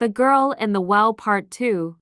The Girl in the Well Part 2.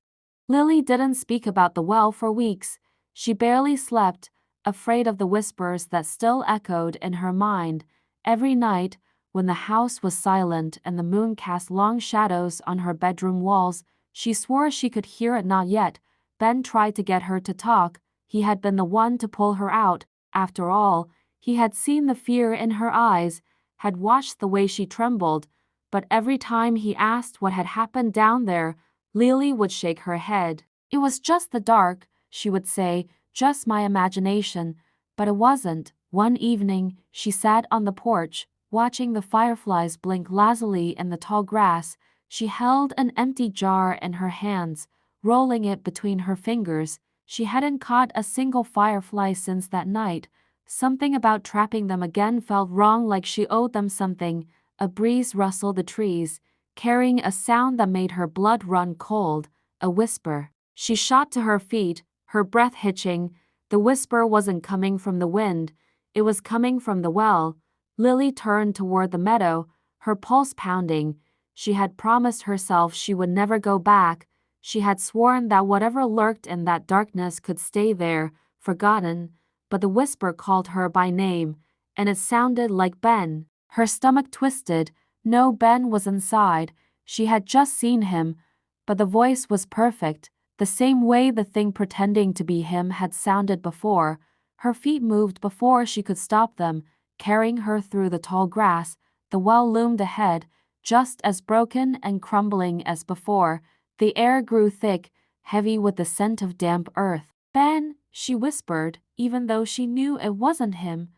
Lily didn't speak about the well for weeks. She barely slept, afraid of the whispers that still echoed in her mind. Every night, when the house was silent and the moon cast long shadows on her bedroom walls, she swore she could hear it. Not yet. Ben tried to get her to talk. He had been the one to pull her out. After all, he had seen the fear in her eyes, had watched the way she trembled. But every time he asked what had happened down there, Lily would shake her head. It was just the dark, she would say, just my imagination. But it wasn't. One evening, she sat on the porch, watching the fireflies blink lazily in the tall grass. She held an empty jar in her hands, rolling it between her fingers. She hadn't caught a single firefly since that night. Something about trapping them again felt wrong, like she owed them something. A breeze rustled the trees, carrying a sound that made her blood run cold, a whisper. She shot to her feet, her breath hitching. The whisper wasn't coming from the wind, it was coming from the well. Lily turned toward the meadow, her pulse pounding. She had promised herself she would never go back. She had sworn that whatever lurked in that darkness could stay there, forgotten. But the whisper called her by name, and it sounded like Ben. Her stomach twisted. No, Ben was inside. She had just seen him, but the voice was perfect, the same way the thing pretending to be him had sounded before. Her feet moved before she could stop them, carrying her through the tall grass. The well loomed ahead, just as broken and crumbling as before. The air grew thick, heavy with the scent of damp earth. Ben, she whispered, even though she knew it wasn't him.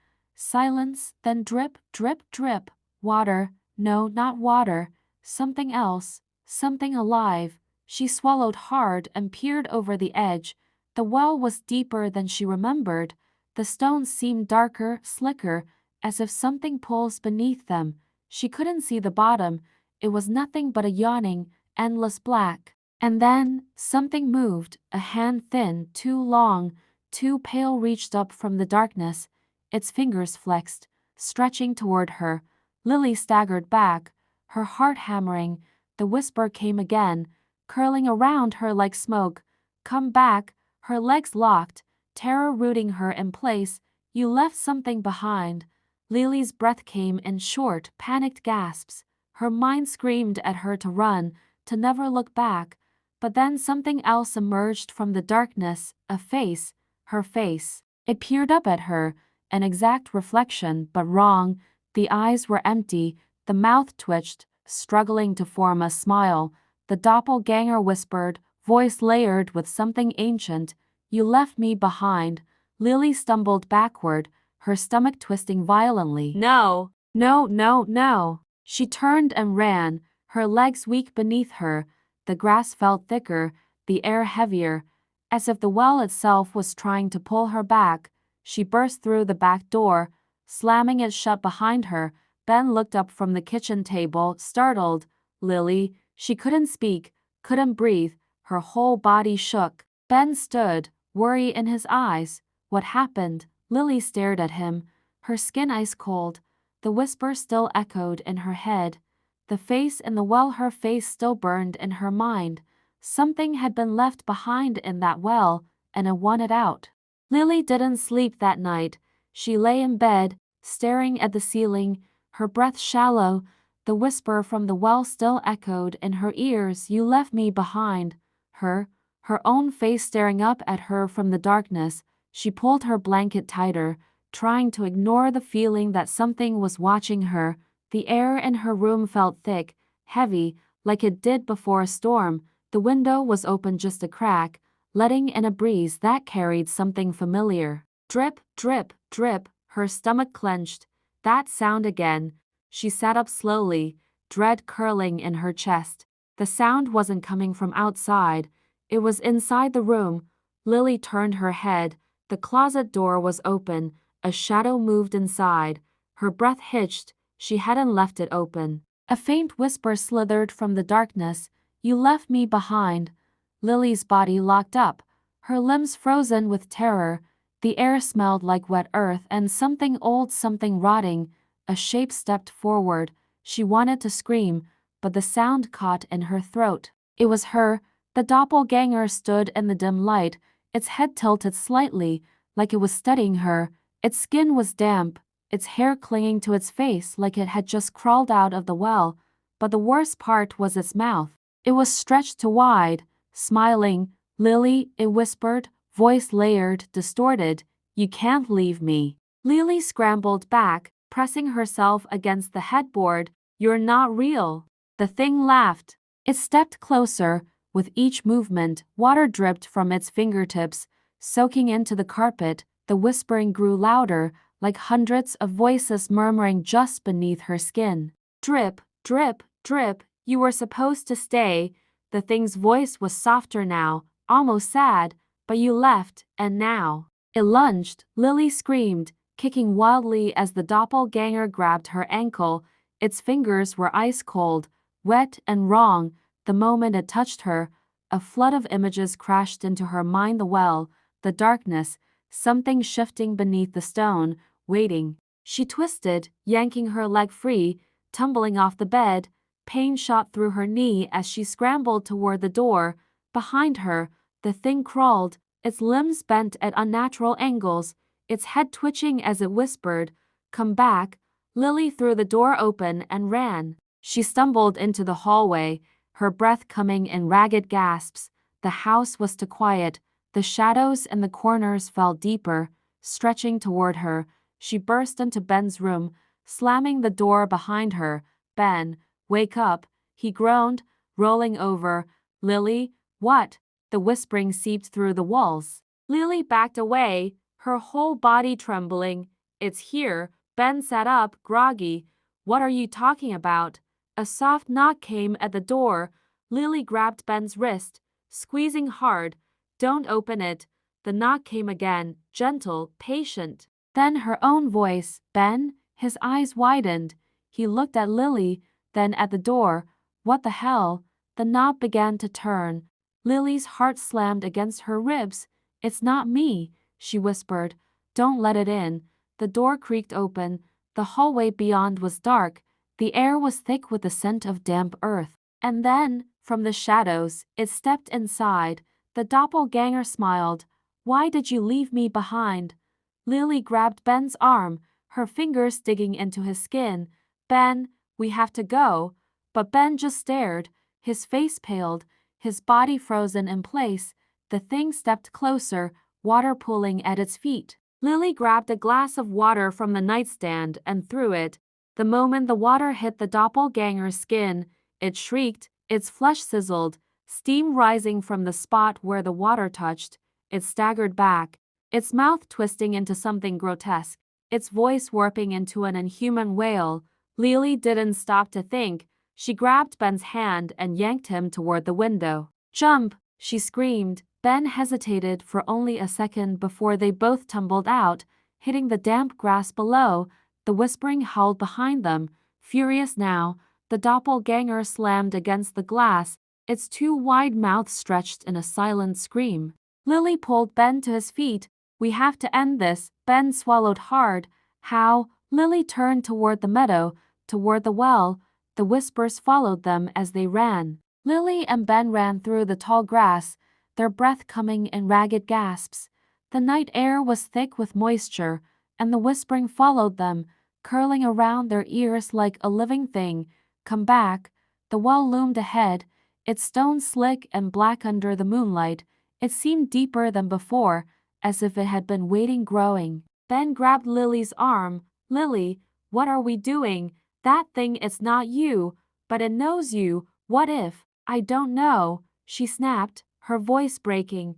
Silence, then drip, drip, drip. Water. No, not water. Something else. Something alive. She swallowed hard and peered over the edge. The well was deeper than she remembered. The stones seemed darker, slicker, as if something pulls beneath them. She couldn't see the bottom. It was nothing but a yawning, endless black. And then something moved. A hand, thin, too long, too pale, reached up from the darkness. Its fingers flexed, stretching toward her. Lily staggered back, her heart hammering. The whisper came again, curling around her like smoke. Come back. Her legs locked, terror rooting her in place. You left something behind. Lily's breath came in short, panicked gasps. Her mind screamed at her to run, to never look back. But then something else emerged from the darkness, a face, her face. It peered up at her, an exact reflection, but wrong. The eyes were empty, the mouth twitched, struggling to form a smile. The doppelganger whispered, voice layered with something ancient, "You left me behind." Lily stumbled backward, her stomach twisting violently. No, no, no, no. She turned and ran, her legs weak beneath her. The grass felt thicker, the air heavier, as if the well itself was trying to pull her back. She burst through the back door, slamming it shut behind her. Ben looked up from the kitchen table, startled. Lily, she couldn't speak, couldn't breathe, her whole body shook. Ben stood, worry in his eyes. What happened? Lily stared at him, her skin ice cold. The whisper still echoed in her head. The face in the well, her face still burned in her mind. Something had been left behind in that well, and it wanted out. Lily didn't sleep that night. She lay in bed, staring at the ceiling, her breath shallow. The whisper from the well still echoed in her ears, "You left me behind." Her own face staring up at her from the darkness. She pulled her blanket tighter, trying to ignore the feeling that something was watching her. The air in her room felt thick, heavy, like it did before a storm. The window was open just a crack, letting in a breeze that carried something familiar. Drip, drip, drip. Her stomach clenched. That sound again. She sat up slowly, dread curling in her chest. The sound wasn't coming from outside. It was inside the room. Lily turned her head. The closet door was open. A shadow moved inside. Her breath hitched. She hadn't left it open. A faint whisper slithered from the darkness. "You left me behind." Lily's body locked up, her limbs frozen with terror. The air smelled like wet earth and something old, something rotting. A shape stepped forward. She wanted to scream, but the sound caught in her throat. It was her. The doppelganger stood in the dim light, its head tilted slightly, like it was studying her. Its skin was damp, its hair clinging to its face like it had just crawled out of the well, but the worst part was its mouth. It was stretched too wide, smiling. "Lily," it whispered, voice layered, distorted, "you can't leave me." Lily scrambled back, pressing herself against the headboard. "You're not real." The thing laughed. It stepped closer. With each movement, water dripped from its fingertips, soaking into the carpet. The whispering grew louder, like hundreds of voices murmuring just beneath her skin. "Drip, drip, drip, you were supposed to stay." The thing's voice was softer now, almost sad, "but you left, and now." It lunged. Lily screamed, kicking wildly as the doppelganger grabbed her ankle. Its fingers were ice cold, wet and wrong. The moment it touched her, a flood of images crashed into her mind. The well, the darkness, something shifting beneath the stone, waiting. She twisted, yanking her leg free, tumbling off the bed. Pain shot through her knee as she scrambled toward the door. Behind her, the thing crawled, its limbs bent at unnatural angles, its head twitching as it whispered, "Come back." Lily threw the door open and ran. She stumbled into the hallway, her breath coming in ragged gasps. The house was too quiet. The shadows in the corners fell deeper, stretching toward her. She burst into Ben's room, slamming the door behind her. "Ben, wake up," he groaned, rolling over. "Lily, what?" The whispering seeped through the walls. Lily backed away, her whole body trembling. "It's here." Ben sat up, groggy. "What are you talking about?" A soft knock came at the door. Lily grabbed Ben's wrist, squeezing hard. "Don't open it." The knock came again, gentle, patient. Then her own voice. "Ben?" His eyes widened. He looked at Lily, then at the door. "What the hell?" The knob began to turn. Lily's heart slammed against her ribs. "It's not me," she whispered. "Don't let it in." The door creaked open. The hallway beyond was dark. The air was thick with the scent of damp earth. And then, from the shadows, it stepped inside. The doppelganger smiled. "Why did you leave me behind?" Lily grabbed Ben's arm, her fingers digging into his skin. "Ben, we have to go." But Ben just stared, his face paled, his body frozen in place. The thing stepped closer, water pooling at its feet. Lily grabbed a glass of water from the nightstand and threw it. The moment the water hit the doppelganger's skin, it shrieked, its flesh sizzled, steam rising from the spot where the water touched. It staggered back, its mouth twisting into something grotesque, its voice warping into an inhuman wail. Lily didn't stop to think. She grabbed Ben's hand and yanked him toward the window. "Jump!" she screamed. Ben hesitated for only a second before they both tumbled out, hitting the damp grass below. The whispering howled behind them. Furious now, the doppelganger slammed against the glass, its two wide mouths stretched in a silent scream. Lily pulled Ben to his feet. "We have to end this." Ben swallowed hard. "How?" Lily turned toward the meadow, toward the well. The whispers followed them as they ran. Lily and Ben ran through the tall grass, their breath coming in ragged gasps. The night air was thick with moisture, and the whispering followed them, curling around their ears like a living thing. "Come back." The well loomed ahead, its stone slick and black under the moonlight. It seemed deeper than before, as if it had been waiting, growing. Ben grabbed Lily's arm. "Lily, what are we doing? That thing is not you, but it knows you. What if?" "I don't know," she snapped, her voice breaking.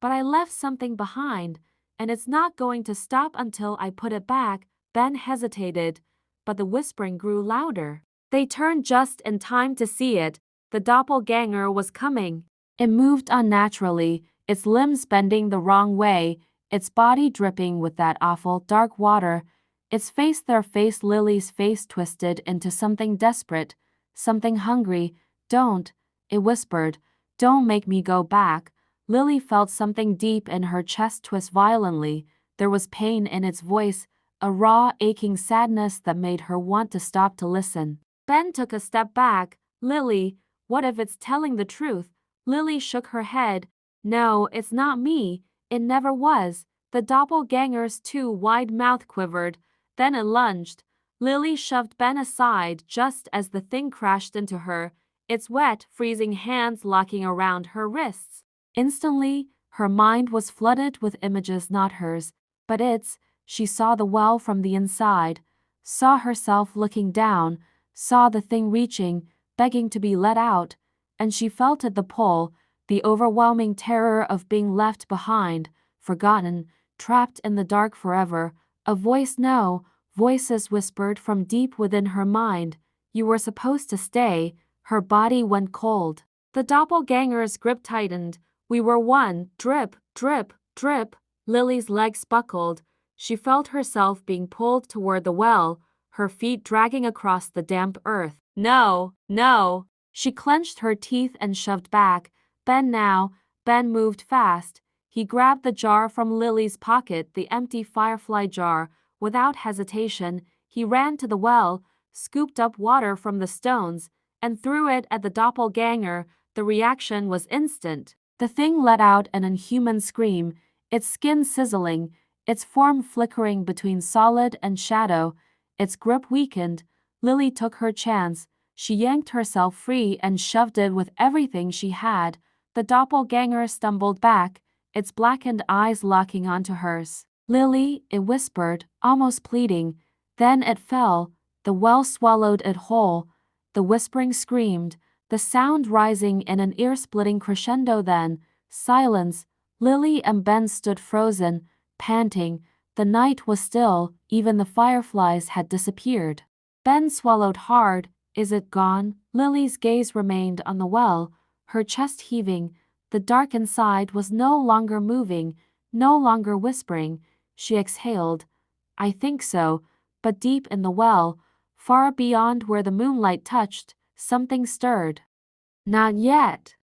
"But I left something behind, and it's not going to stop until I put it back." Ben hesitated, but the whispering grew louder. They turned just in time to see it. The doppelganger was coming. It moved unnaturally, its limbs bending the wrong way, its body dripping with that awful dark water. Its face, their face, Lily's face twisted into something desperate, something hungry. "Don't," it whispered. "Don't make me go back." Lily felt something deep in her chest twist violently. There was pain in its voice, a raw, aching sadness that made her want to stop to listen. Ben took a step back, Lily, what if it's telling the truth? Lily shook her head. No, it's not me. It never was. The doppelganger's too wide mouth quivered. Then it lunged. Lily shoved Ben aside just as the thing crashed into her, its wet, freezing hands locking around her wrists. Instantly, her mind was flooded with images not hers, but its. She saw the well from the inside, saw herself looking down, saw the thing reaching, begging to be let out, and she felt at the pull, the overwhelming terror of being left behind, forgotten, trapped in the dark forever. A voice, no, voices whispered from deep within her mind. You were supposed to stay. Her body went cold. The doppelganger's grip tightened. We were one. Drip, drip, drip. Lily's legs buckled. She felt herself being pulled toward the well, her feet dragging across the damp earth. No, no. She clenched her teeth and shoved back. Ben now. Ben moved fast. He grabbed the jar from Lily's pocket, the empty firefly jar. Without hesitation, he ran to the well, scooped up water from the stones, and threw it at the doppelganger. The reaction was instant. The thing let out an inhuman scream, its skin sizzling, its form flickering between solid and shadow, its grip weakened. Lily took her chance. She yanked herself free and shoved it with everything she had. The doppelganger stumbled back, its blackened eyes locking onto hers. Lily, it whispered, almost pleading. Then it fell. The well swallowed it whole. The whispering screamed, the sound rising in an ear-splitting crescendo. Then silence. Lily and Ben stood frozen, panting. The night was still, even the fireflies had disappeared. Ben swallowed hard. Is it gone? Lily's gaze remained on the well, her chest heaving. The dark inside was no longer moving, no longer whispering. She exhaled. I think so, but deep in the well, far beyond where the moonlight touched, something stirred. Not yet.